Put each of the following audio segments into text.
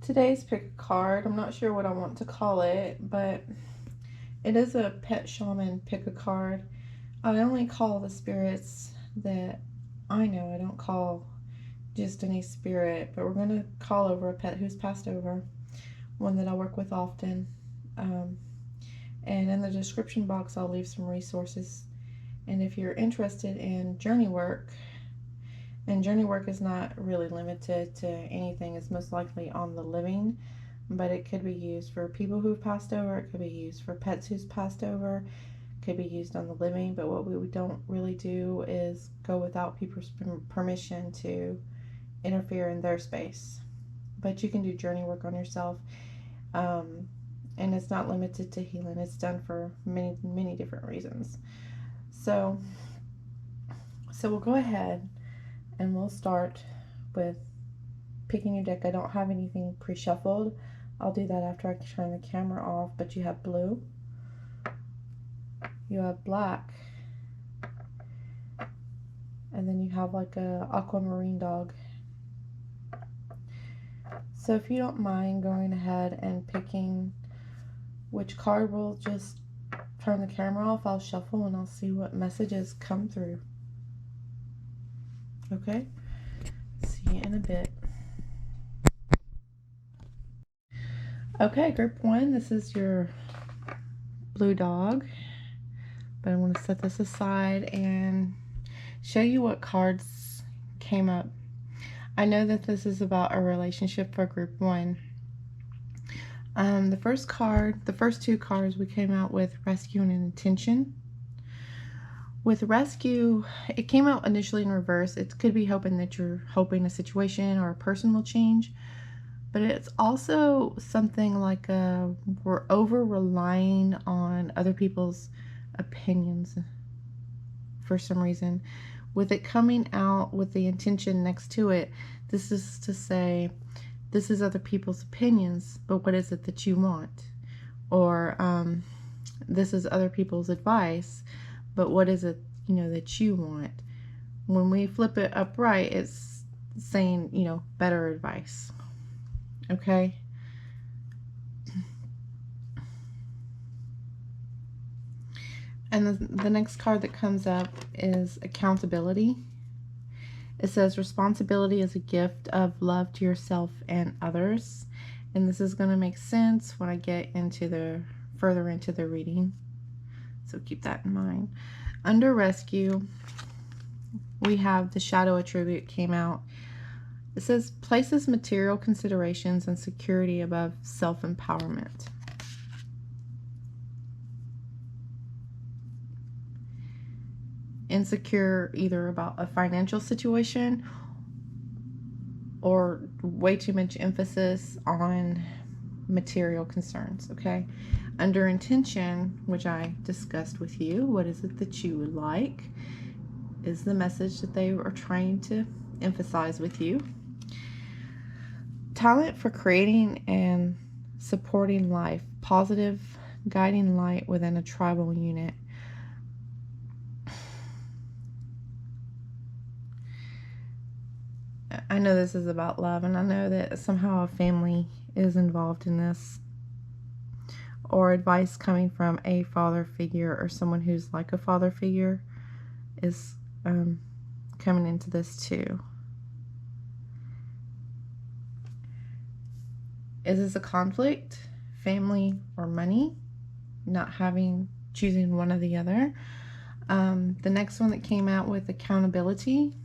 Today's pick a card. I'm not sure what I want to call it, but it is a pet shaman pick a card. I only call the spirits that I know. I don't call just any spirit, but we're going to call over a pet who's passed over, one that I work with often. Um, and in the description box, I'll leave some resources. And if you're interested in journey work, and journey work is not really limited to anything, it's most likely on the living, but it could be used for people who've passed over, it could be used for pets who's passed over, it could be used on the living. But what we don't really do is go without people's permission to interfere in their space. But you can do journey work on yourself, and it's not limited to healing. It's done for many different reasons. So we'll go ahead and we'll start with picking your deck. I don't have anything pre-shuffled. I'll do that after I turn the camera off. But you have blue, you have black, and then you have like a aquamarine dog. So if you don't mind going ahead and picking which card, we'll just turn the camera off. I'll shuffle and I'll see what messages come through. Okay? See you in a bit. Okay, group one, this is your blue dog. But I'm going to set this aside and show you what cards came up. I know that this is about a relationship for group one. The first two cards we came out with rescue and intention. With rescue, it came out initially in reverse. It could be hoping that you're hoping a situation or a person will change, but it's also something like we're over relying on other people's opinions for some reason. With it coming out with the intention next to it, this is to say, this is other people's opinions, but what is it that you want? Or this is other people's advice, but what is it, that you want? When we flip it upright, it's saying, better advice. Okay? And the next card that comes up is accountability. It says responsibility is a gift of love to yourself and others. And this is going to make sense when I get into further into the reading. So keep that in mind. Under rescue, we have the shadow attribute came out. It says places material considerations and security above self-empowerment. Insecure either about a financial situation or way too much emphasis on material concerns. Okay, under intention, which I discussed with you, what is it that you would like is the message that they are trying to emphasize with you. Talent for creating and supporting life, positive guiding light within a tribal unit. I know this is about love, and I know that somehow a family is involved in this, or advice coming from a father figure or someone who's like a father figure is coming into this too. Is this a conflict? Family or money? Choosing one or the other. The next one that came out with accountability.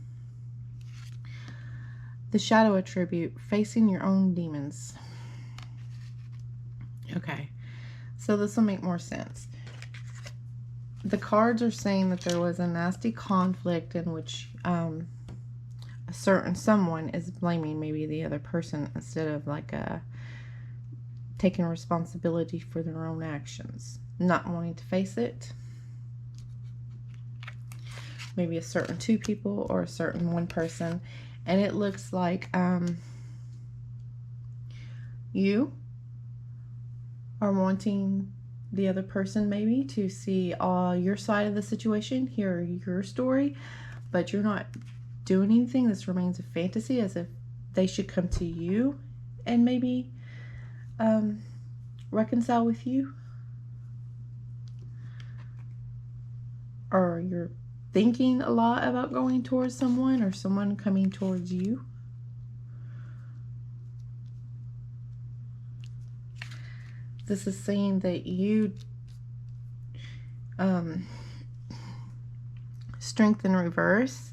The shadow attribute, facing your own demons. Okay, so this will make more sense. The cards are saying that there was a nasty conflict in which a certain someone is blaming maybe the other person instead of taking responsibility for their own actions, not wanting to face it. Maybe a certain two people or a certain one person. And it looks like you are wanting the other person maybe to see your side of the situation, hear your story, but you're not doing anything. This remains a fantasy, as if they should come to you and maybe reconcile with you, or you're thinking a lot about going towards someone or someone coming towards you. This is saying that you strength in reverse,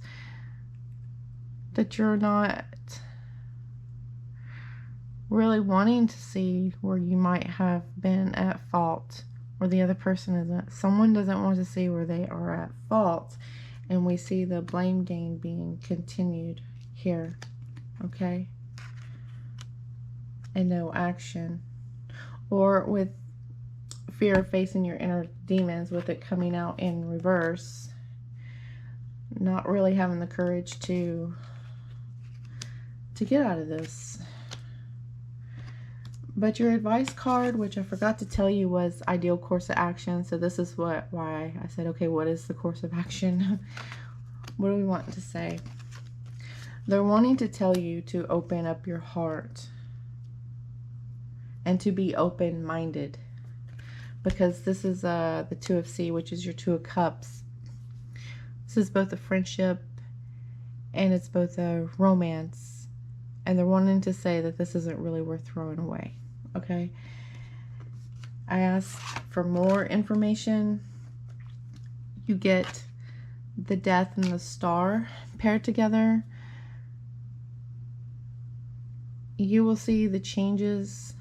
that you're not really wanting to see where you might have been at fault, or the other person isn't. Someone doesn't want to see where they are at fault, and we see the blame game being continued here, okay? And no action. Or with fear of facing your inner demons, with it coming out in reverse, not really having the courage to get out of this. But your advice card, which I forgot to tell you, was ideal course of action. So this is why I said, okay, what is the course of action? What do we want to say? They're wanting to tell you to open up your heart and to be open-minded, because this is the Two of C, which is your Two of Cups. This is both a friendship and it's both a romance, and they're wanting to say that this isn't really worth throwing away, okay? I asked for more information. You get the Death and the Star paired together. You will see the changes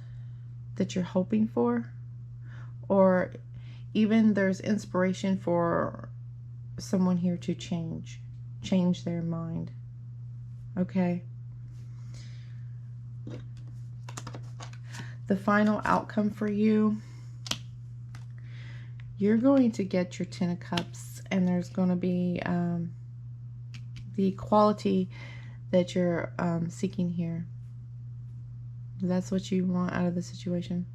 that you're hoping for, or even there's inspiration for someone here to change their mind, okay? The final outcome for you, you're going to get your Ten of Cups, and there's going to be the quality that you're seeking here. That's what you want out of the situation.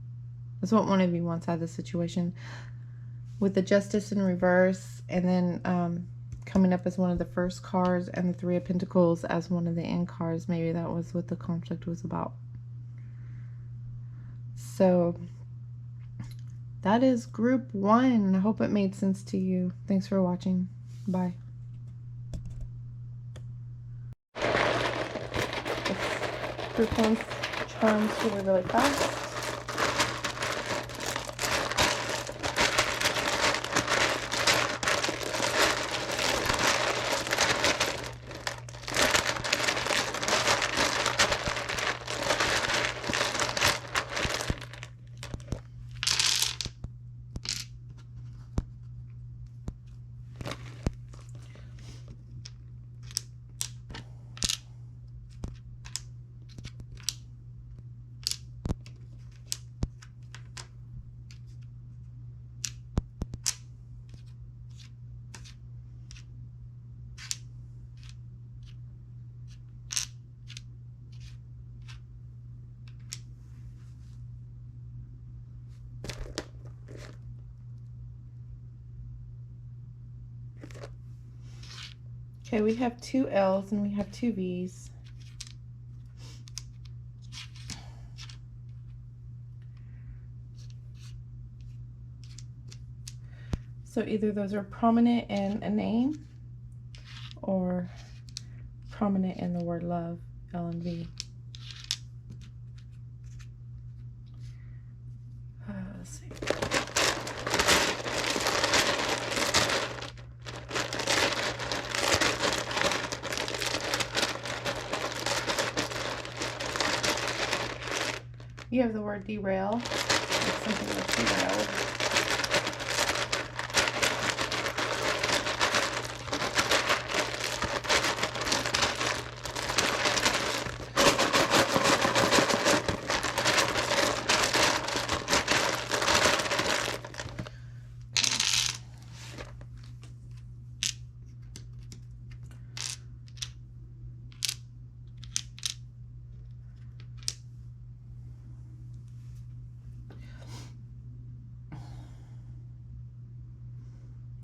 That's what one of you wants out of the situation. With the Justice in reverse, and then coming up as one of the first cards, and the Three of Pentacles as one of the end cards. Maybe that was what the conflict was about. So that is group 1. I hope it made sense to you. Thanks for watching. Bye. Group 1's charms really, really fast. Okay, we have 2 L's and we have 2 V's. So either those are prominent in a name or prominent in the word love, L and V. Let's see. You have the word derail. It's something that's derailed.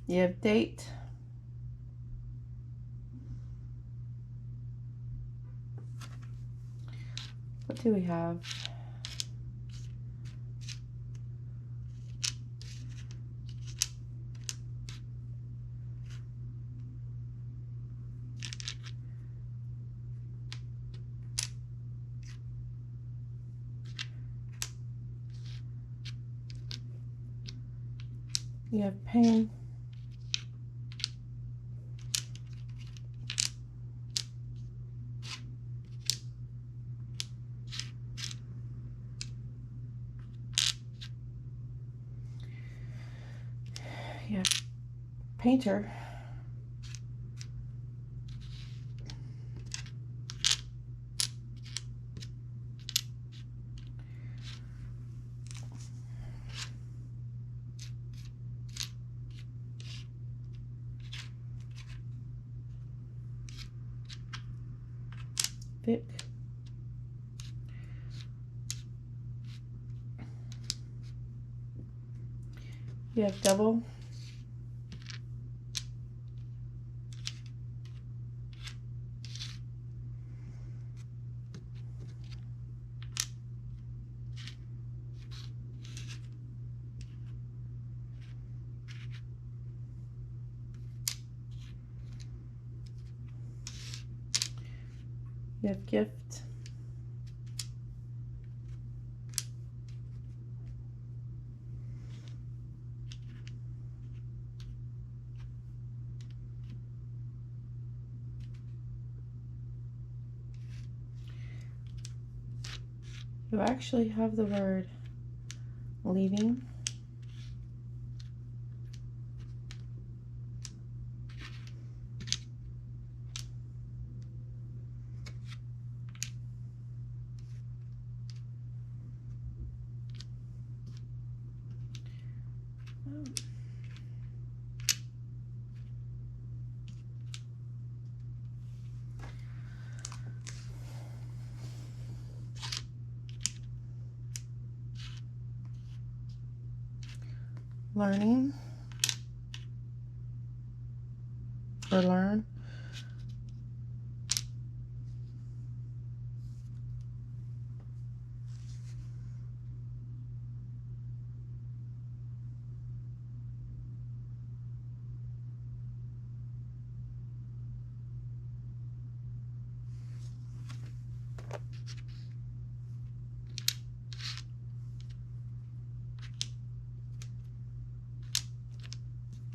You have date, What do we have? You have pain. You have painter. Vic. You have double. You have gift. You actually have the word leaving. Learning or learn.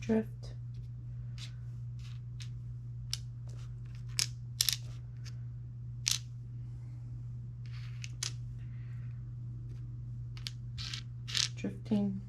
Drift. Drifting.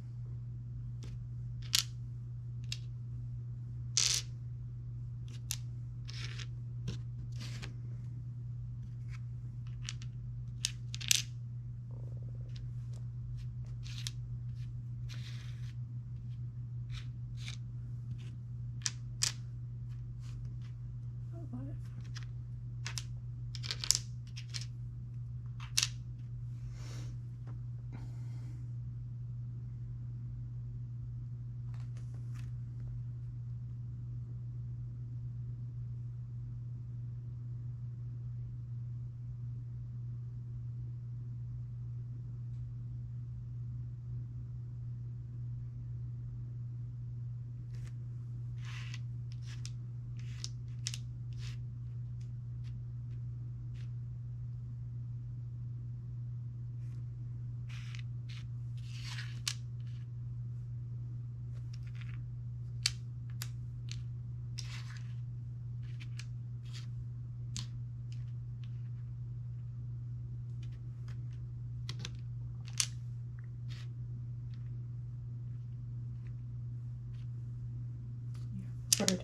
Word.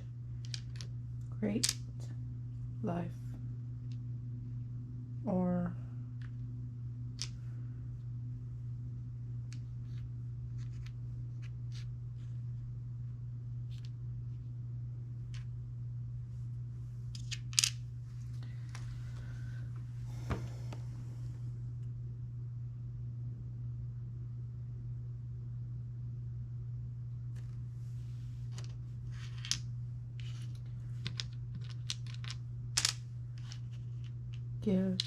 Great life. Or give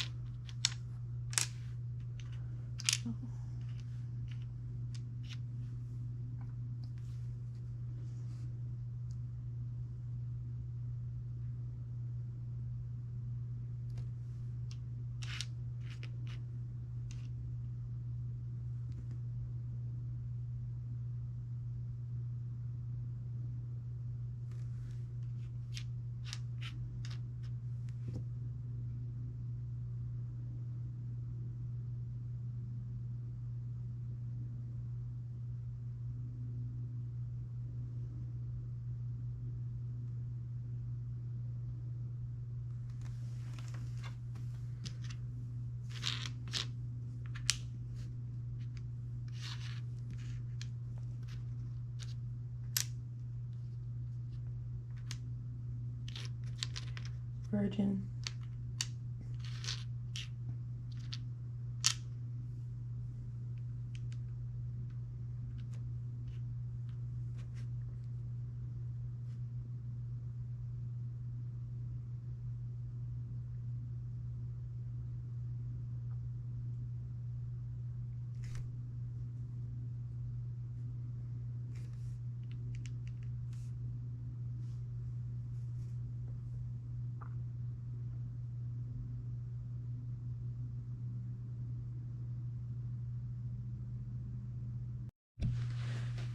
Virgin.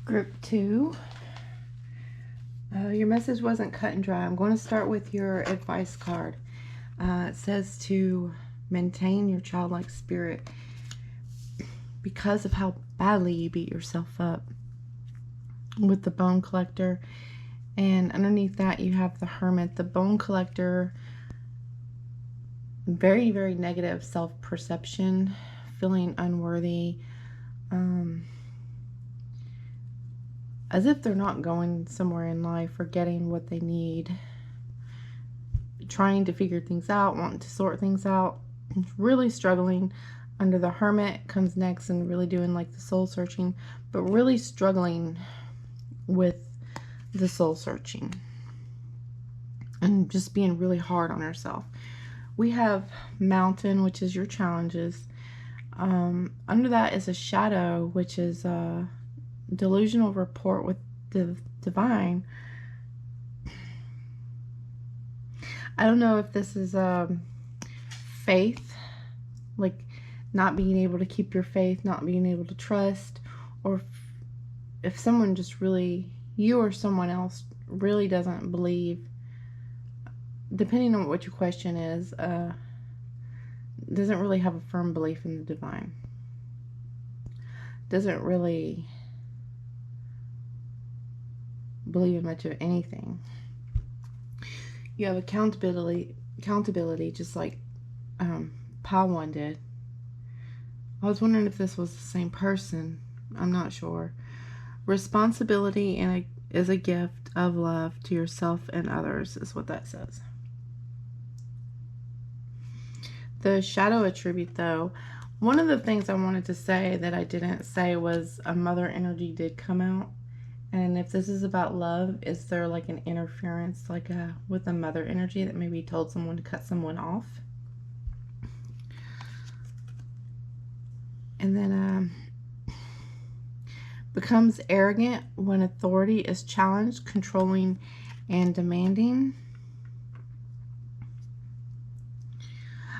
Group 2. Your message wasn't cut and dry. I'm going to start with your advice card. It says to maintain your childlike spirit because of how badly you beat yourself up with the bone collector. And underneath that you have the hermit. The bone collector, very, very negative self-perception, feeling unworthy, as if they're not going somewhere in life or getting what they need, trying to figure things out, wanting to sort things out, really struggling. Under the hermit comes next, and really doing like the soul searching, but really struggling with the soul searching and just being really hard on herself. We have mountain, which is your challenges. Under that is a shadow, which is a delusional rapport with the divine. I don't know if this is faith, like not being able to keep your faith, not being able to trust, or if someone just really, you or someone else really doesn't believe, depending on what your question is, doesn't really have a firm belief in the divine, doesn't really believe in much of anything. You have accountability, just like Pawan did. I was wondering if this was the same person. I'm not sure. Responsibility is a gift of love to yourself and others, is what that says. The shadow attribute, though, one of the things I wanted to say that I didn't say was a mother energy did come out. And if this is about love, is there like an interference like with a mother energy that maybe told someone to cut someone off? And then becomes arrogant when authority is challenged, controlling and demanding.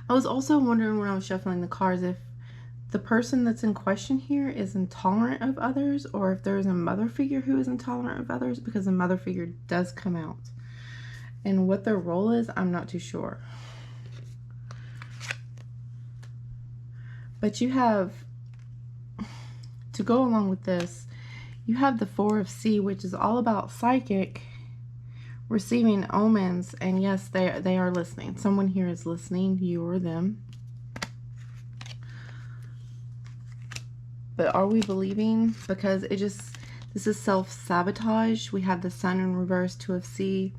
I was also wondering when I was shuffling the cards if the person that's in question here is intolerant of others, or if there's a mother figure who is intolerant of others, because a mother figure does come out. And what their role is, I'm not too sure. But you have, to go along with this, you have the Four of Sea, which is all about psychic, receiving omens, and yes, they are listening. Someone here is listening, you or them. But are we believing? Because this is self-sabotage. We have the Sun in reverse, Two of Sea.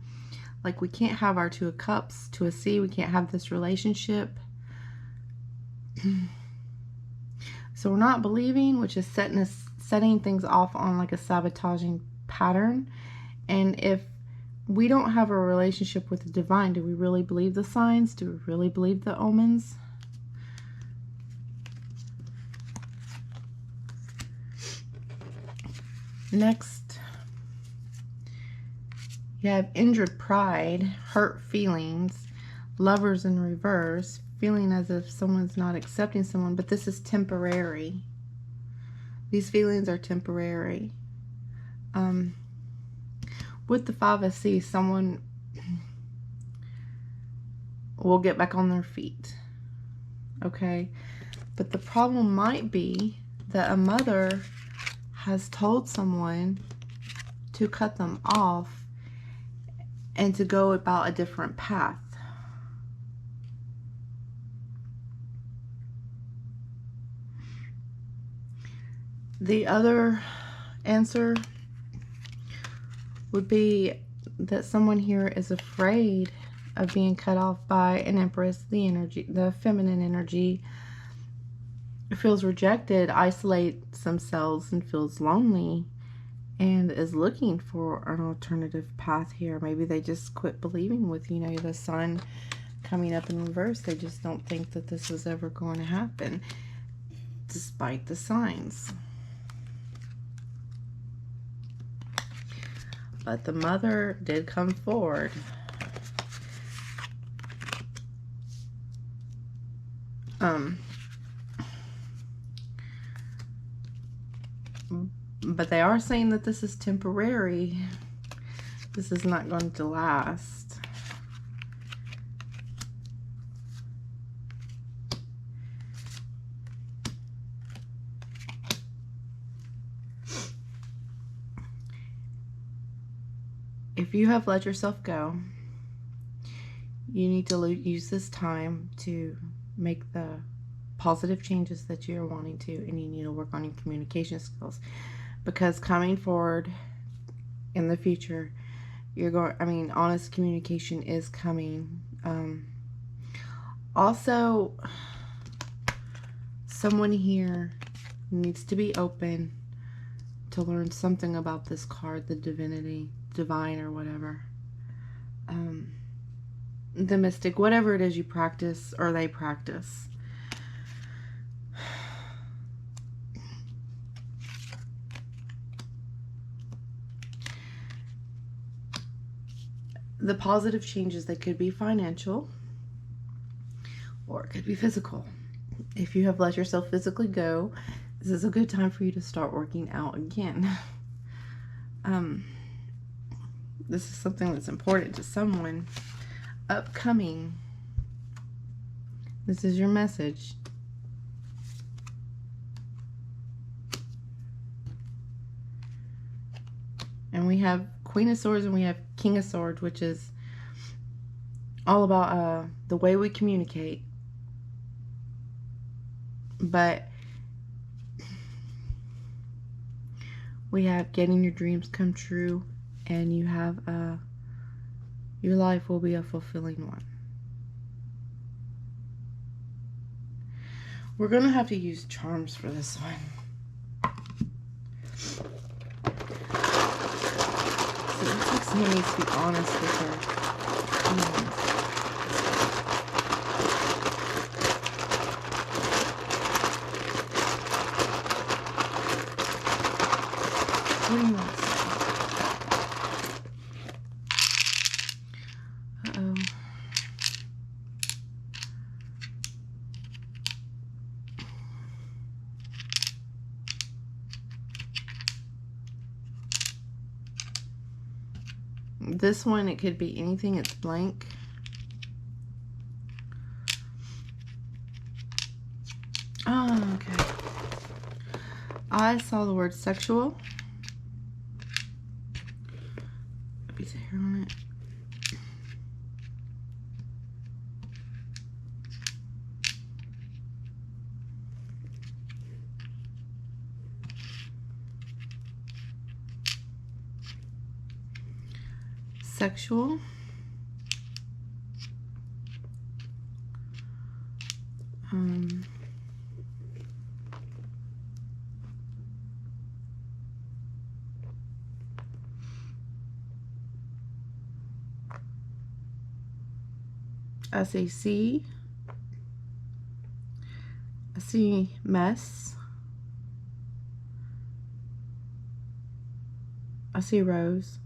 Like, we can't have our Two of Cups, Two of Sea. We can't have this relationship. So we're not believing, which is setting things off on like a sabotaging pattern. And if we don't have a relationship with the divine, do we really believe the signs? Do we really believe the omens? Next, you have injured pride, hurt feelings, lovers in reverse, feeling as if someone's not accepting someone, but this is temporary. These feelings are temporary. With the Five of Sea, someone will get back on their feet. Okay? But the problem might be that a mother has told someone to cut them off and to go about a different path. The other answer would be that someone here is afraid of being cut off by an empress, the energy, the feminine energy, feels rejected, isolates themselves, and feels lonely, and is looking for an alternative path here. Maybe they just quit believing with, you know, the sun coming up in reverse. They just don't think that this was ever going to happen, despite the signs. But the mother did come forward. But they are saying that this is temporary. This is not going to last. If you have let yourself go, you need to use this time to make the positive changes that you're wanting to, and you need to work on your communication skills, because coming forward in the future, you're going, I mean, honest communication is coming. Also, someone here needs to be open to learn something about this card, the divinity, divine, or whatever. The mystic, whatever it is you practice or they practice. The positive changes, they could be financial or it could be physical. If you have let yourself physically go, this is a good time for you to start working out again. This is something that's important to someone. Upcoming. This is your message. And we have Queen of Swords and we have King of Swords, which is all about the way we communicate. But we have getting your dreams come true, and you have your life will be a fulfilling one. We're gonna have to use charms for this one. So it looks like someone needs to be honest with her. What do you want to say? Uh-oh. This one, it could be anything. It's blank. Oh, okay. I saw the word sexual. Piece of hair on it. Sexual. SAC. I see mess. I see rose.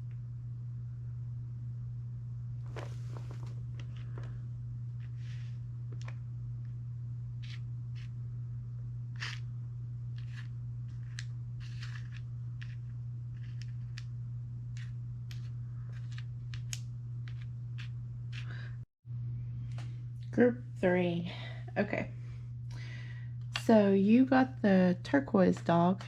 Group 3. Okay. So you got the turquoise dog.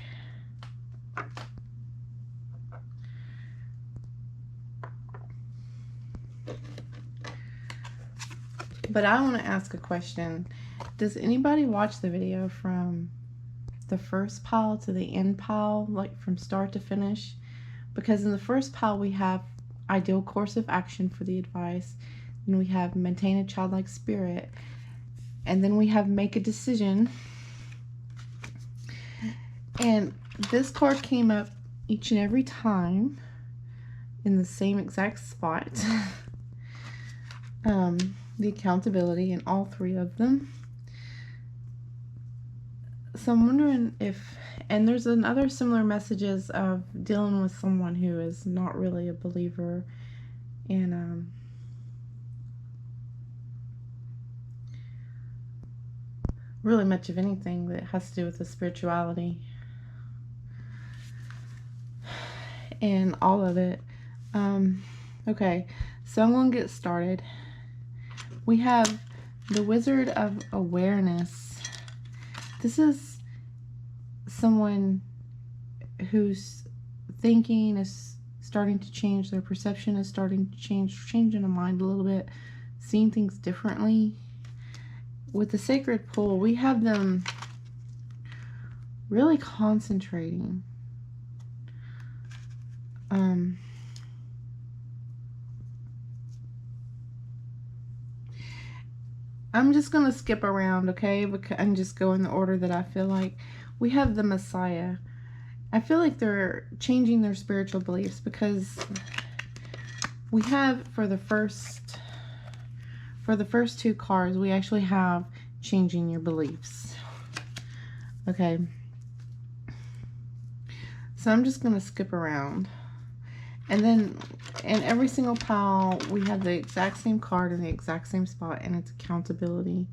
But I want to ask a question. Does anybody watch the video from the first pile to the end pile, like from start to finish? Because in the first pile we have ideal course of action for the advice. and we have maintain a childlike spirit, and then we have make a decision. And this card came up each and every time in the same exact spot. The accountability in all three of them. So I'm wondering if, and there's another similar messages of dealing with someone who is not really a believer in really much of anything that has to do with the spirituality and all of it. Okay, so I'm going to get started. We have the Wizard of Awareness. This is someone whose thinking is starting to change. Their perception is starting to change, changing the mind a little bit, seeing things differently. With the Sacred Pool, we have them really concentrating. I'm just going to skip around, okay? And just go in the order that I feel like. We have the Messiah. I feel like they're changing their spiritual beliefs, because we have for the first two cards, we actually have changing your beliefs. Okay. So I'm just going to skip around. And then in every single pile, we have the exact same card in the exact same spot, and it's accountability.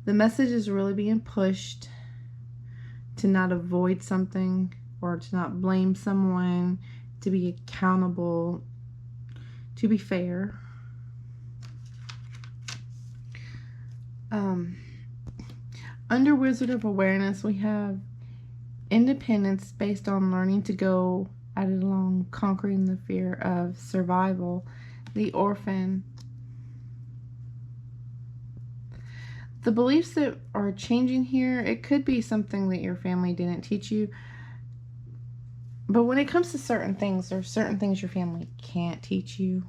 The message is really being pushed to not avoid something or to not blame someone, to be accountable, to be fair. Under Wizard of Awareness, we have independence based on learning to go at it alone, conquering the fear of survival. The Orphan. The beliefs that are changing here, it could be something that your family didn't teach you. But when it comes to certain things, there's certain things your family can't teach you.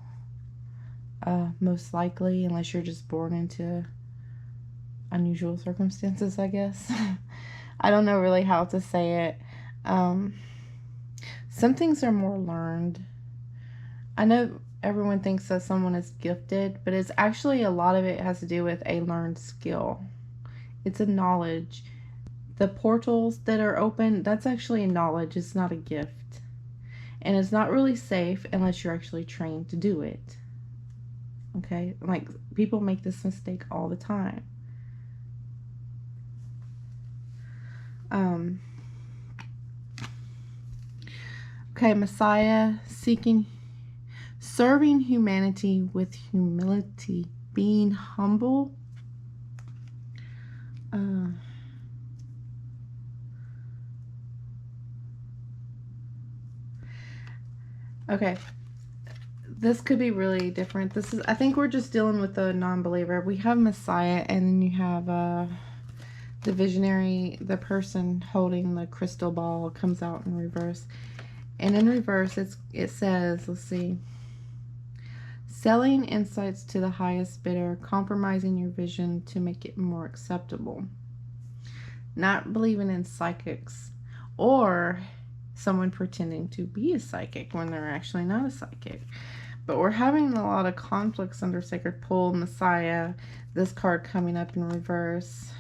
Most likely, unless you're just born into unusual circumstances, I guess. I don't know really how to say it. Some things are more learned. I know everyone thinks that someone is gifted, but it's actually, a lot of it has to do with a learned skill. It's a knowledge. The portals that are open, that's actually a knowledge. It's not a gift. And it's not really safe unless you're actually trained to do it. Okay? Like, people make this mistake all the time. Okay, Messiah, serving humanity with humility, being humble. Okay, this could be really different. I think we're just dealing with the non-believer. We have Messiah, and then you have the visionary, the person holding the crystal ball comes out in reverse. And in reverse, it says, let's see, selling insights to the highest bidder, compromising your vision to make it more acceptable. Not believing in psychics, or someone pretending to be a psychic when they're actually not a psychic. But we're having a lot of conflicts under Sacred Pool, Messiah, this card coming up in reverse,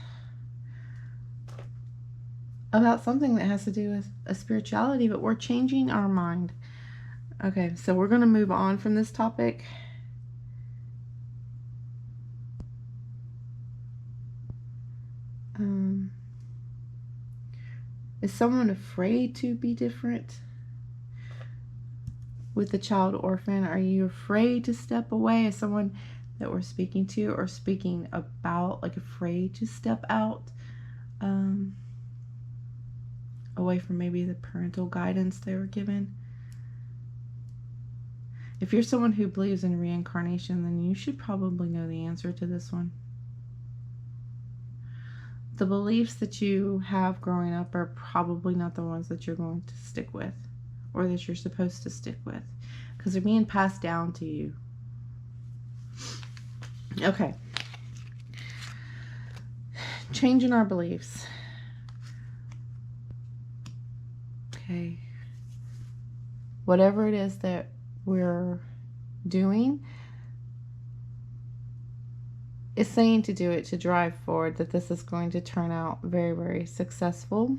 about something that has to do with a spirituality, but we're changing our mind. Okay, so we're going to move on from this topic. Is someone afraid to be different? With the child orphan, are you afraid to step away? As someone that we're speaking to or speaking about, like afraid to step out? Away from maybe the parental guidance they were given. If you're someone who believes in reincarnation, then you should probably know the answer to this one. The beliefs that you have growing up are probably not the ones that you're going to stick with, or that you're supposed to stick with, because they're being passed down to you. Okay. Changing our beliefs. Okay. Whatever it is that we're doing, it's saying to do it, to drive forward, that this is going to turn out very, very successful.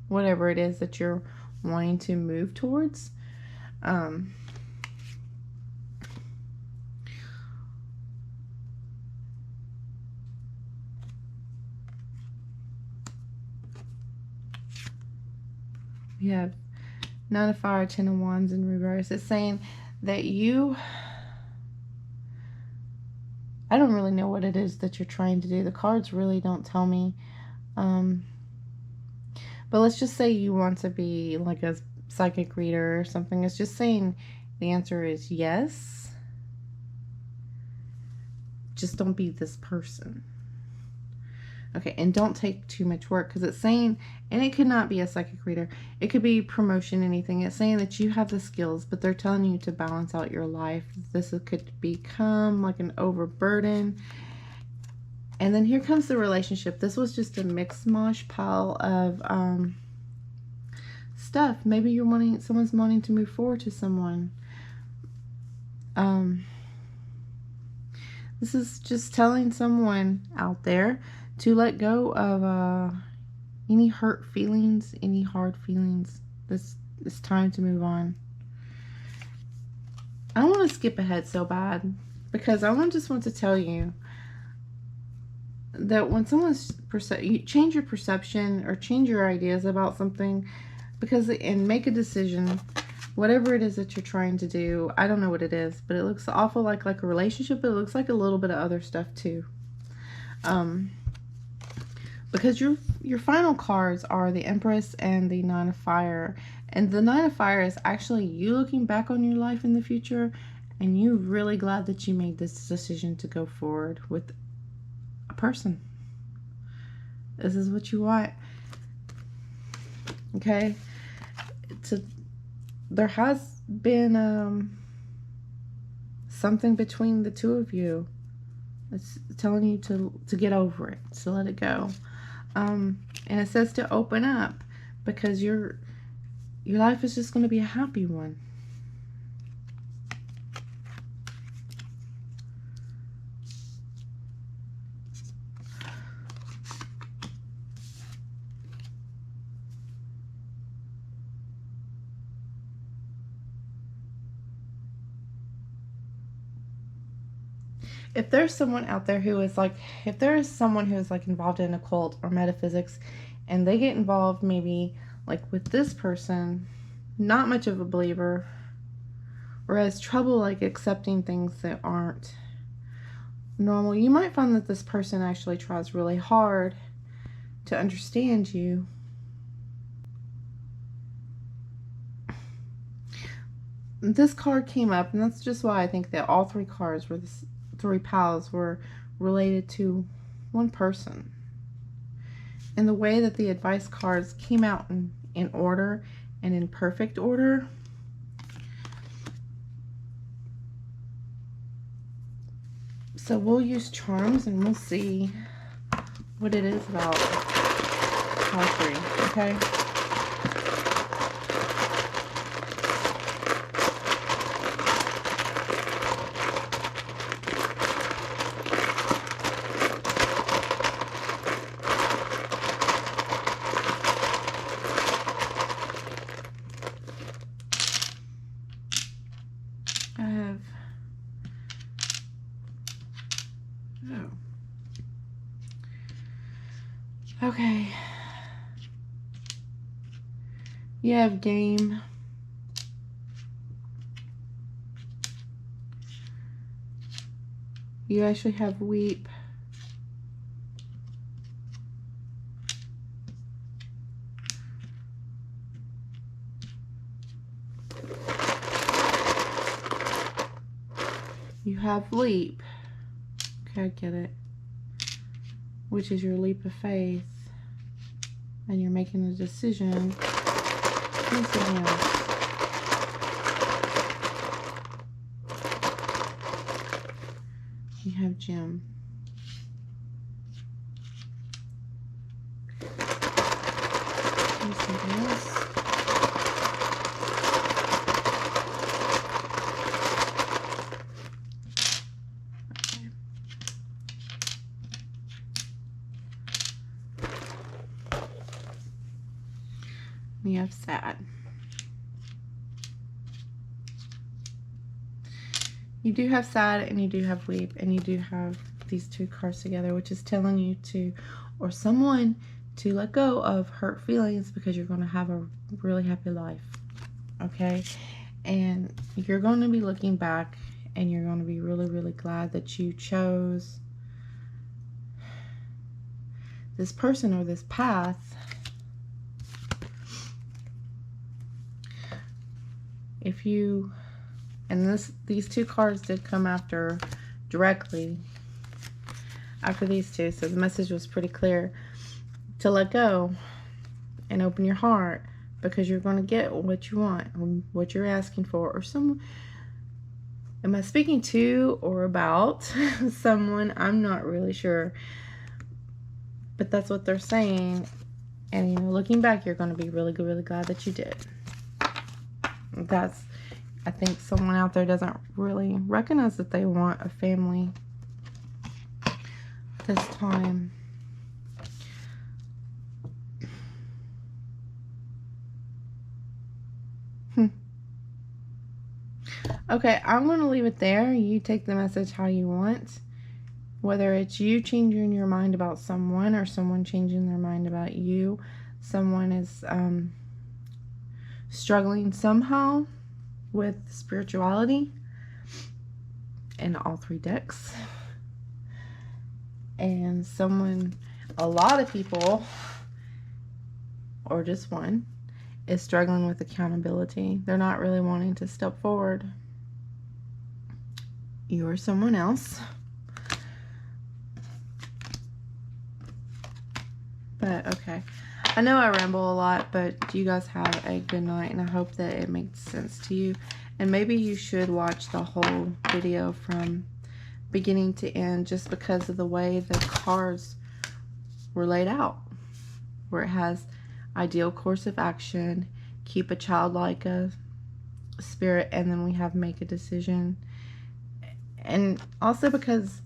Whatever it is that you're wanting to move towards. We have 9 of Fire, 10 of Wands in reverse. It's saying that I don't really know what it is that you're trying to do. The cards really don't tell me. But let's just say you want to be like a psychic reader or something. It's just saying the answer is yes. Just don't be this person. Okay, and don't take too much work, because it's saying, and it could not be a psychic reader. It could be promotion, anything. It's saying that you have the skills, but they're telling you to balance out your life. This could become like an overburden. And then here comes the relationship. This was just a mixed mosh pile of stuff. Maybe someone's wanting to move forward to someone. This is just telling someone out there to let go of any hurt feelings, any hard feelings. It's time to move on. I don't want to skip ahead so bad, because I just want to tell you that when you change your perception or change your ideas about something, and make a decision, whatever it is that you're trying to do. I don't know what it is, but it looks awful like a relationship, but it looks like a little bit of other stuff too. Because your final cards are the Empress and the 9 of Fire. And the 9 of Fire is actually you looking back on your life in the future, and you're really glad that you made this decision to go forward with a person. This is what you want. Okay? There has been something between the two of you. It's telling you to get over it, to let it go. And it says to open up, because your life is just going to be a happy one. If there's someone out there who is if there is someone who is involved in occult or metaphysics, and they get involved maybe with this person, not much of a believer, or has trouble accepting things that aren't normal, you might find that this person actually tries really hard to understand you. This card came up, and that's just why I think that all three cards were three piles were related to one person. And the way that the advice cards came out in order and in perfect order, so we'll use charms and we'll see what it is about all three. Okay. Okay. You have game. You actually have weep. You have leap. Okay, I get it. Which is your leap of faith. And you're making a decision. Something else. You have Jim. Something else. Okay. We have sad. You do have sad and you do have weep, and you do have these two cards together, which is telling you to, or someone, to let go of hurt feelings, because you're going to have a really happy life. Okay? And you're going to be looking back and you're going to be really, really glad that you chose this person or this path. If you, and these two cards did come after, directly after these two, so the message was pretty clear to let go and open your heart, because you're going to get what you want, what you're asking for, or someone. Am I speaking to or about someone? I'm not really sure, but that's what they're saying. And, you know, looking back, you're going to be really, really glad that you did. I think someone out there doesn't really recognize that they want a family this time. Okay, I'm going to leave it there. You take the message how you want. Whether it's you changing your mind about someone or someone changing their mind about you. Someone is struggling somehow with spirituality in all three decks. And a lot of people, or just one, is struggling with accountability. They're not really wanting to step forward. You or someone else. But okay, I know I ramble a lot, but you guys have a good night, and I hope that it makes sense to you. And maybe you should watch the whole video from beginning to end, just because of the way the cards were laid out, where it has ideal course of action, keep a childlike spirit, and then we have make a decision. And also because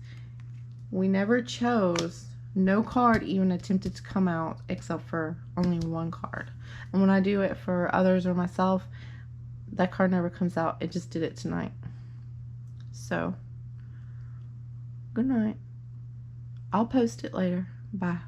we never chose, no card even attempted to come out except for only one card. And when I do it for others or myself, that card never comes out. It just did it tonight. So, good night. I'll post it later. Bye.